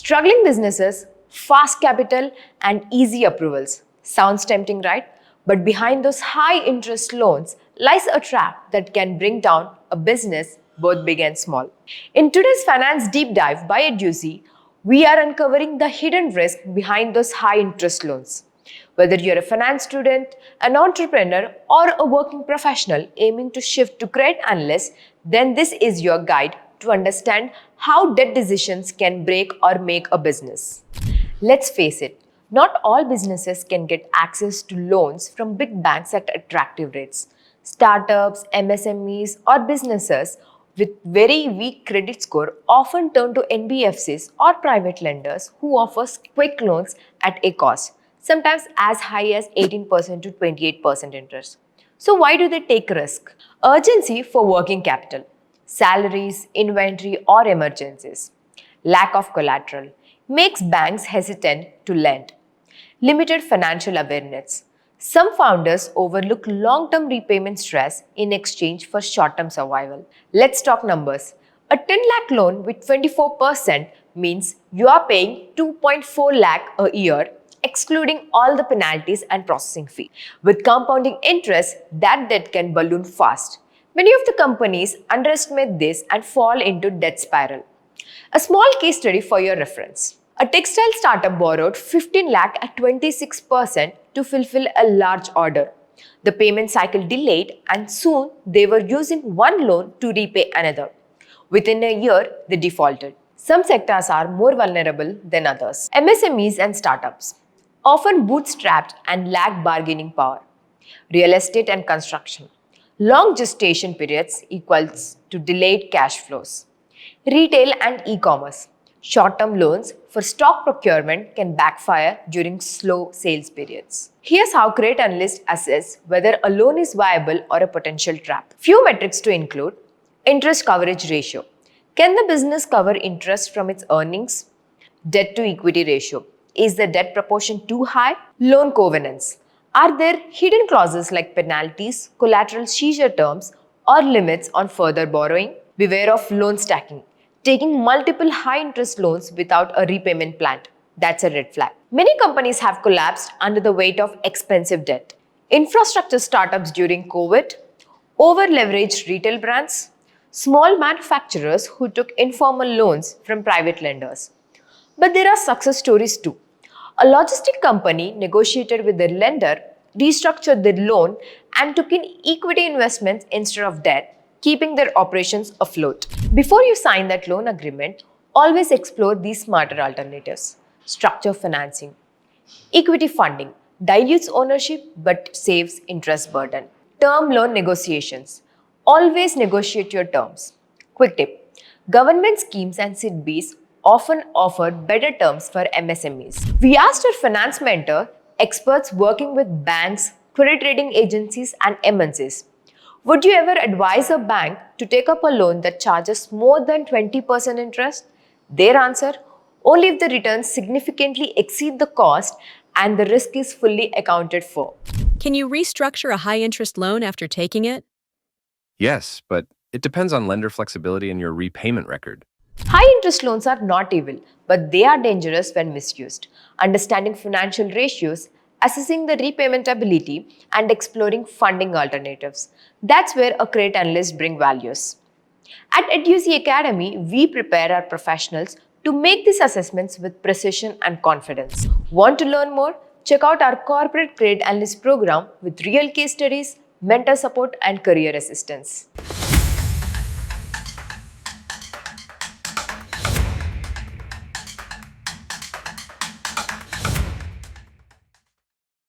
Struggling businesses, fast capital, and easy approvals. Sounds tempting, right? But behind those high interest loans lies a trap that can bring down a business both big and small. In today's finance deep dive by Eduzi, we are uncovering the hidden risk behind those high interest loans. Whether you're a finance student, an entrepreneur, or a working professional aiming to shift to credit analyst, then this is your guide to understand how debt decisions can break or make a business. Let's face it, not all businesses can get access to loans from big banks at attractive rates. Startups, MSMEs, or businesses with very weak credit score often turn to NBFCs or private lenders who offer quick loans at a cost, sometimes as high as 18% to 28% interest. So why do they take risk? Urgency for working capital, salaries, inventory, or emergencies. Lack of collateral makes banks hesitant to lend. Limited financial awareness. Some founders overlook long-term repayment stress in exchange for short-term survival. Let's talk numbers. A 10 lakh loan with 24% means you are paying 2.4 lakh a year, excluding all the penalties and processing fee. With compounding interest, that debt can balloon fast. Many of the companies underestimate this and fall into debt spiral. A small case study for your reference. A textile startup borrowed 15 lakh at 26% to fulfill a large order. The payment cycle delayed and soon they were using one loan to repay another. Within a year, they defaulted. Some sectors are more vulnerable than others. MSMEs and startups, often bootstrapped and lack bargaining power. Real estate and construction. Long gestation periods equals to delayed cash flows. Retail and e-commerce. Short-term loans for stock procurement can backfire during slow sales periods. Here's how credit analysts assess whether a loan is viable or a potential trap. Few metrics to include. Interest coverage ratio. Can the business cover interest from its earnings? Debt to equity ratio. Is the debt proportion too high? Loan covenants. Are there hidden clauses like penalties, collateral seizure terms, or limits on further borrowing? Beware of loan stacking. Taking multiple high-interest loans without a repayment plan. That's a red flag. Many companies have collapsed under the weight of expensive debt. Infrastructure startups during COVID, over-leveraged retail brands, small manufacturers who took informal loans from private lenders. But there are success stories too. A logistic company negotiated with their lender, restructured their loan, and took in equity investments instead of debt, keeping their operations afloat. Before you sign that loan agreement, always explore these smarter alternatives. Structure financing. Equity funding dilutes ownership but saves interest burden. Term loan negotiations. Always negotiate your terms. Quick tip. Government schemes and SIDBs often offer better terms for MSMEs. We asked our finance mentor, experts working with banks, credit rating agencies, and MNCs, would you ever advise a bank to take up a loan that charges more than 20% interest? Their answer, only if the returns significantly exceed the cost and the risk is fully accounted for. Can you restructure a high-interest loan after taking it? Yes, but it depends on lender flexibility and your repayment record. High-interest loans are not evil, but they are dangerous when misused. Understanding financial ratios, assessing the repayment ability, and exploring funding alternatives. That's where a credit analyst brings values. At Eduzi Academy, we prepare our professionals to make these assessments with precision and confidence. Want to learn more? Check out our corporate credit analyst program with real case studies, mentor support, and career assistance.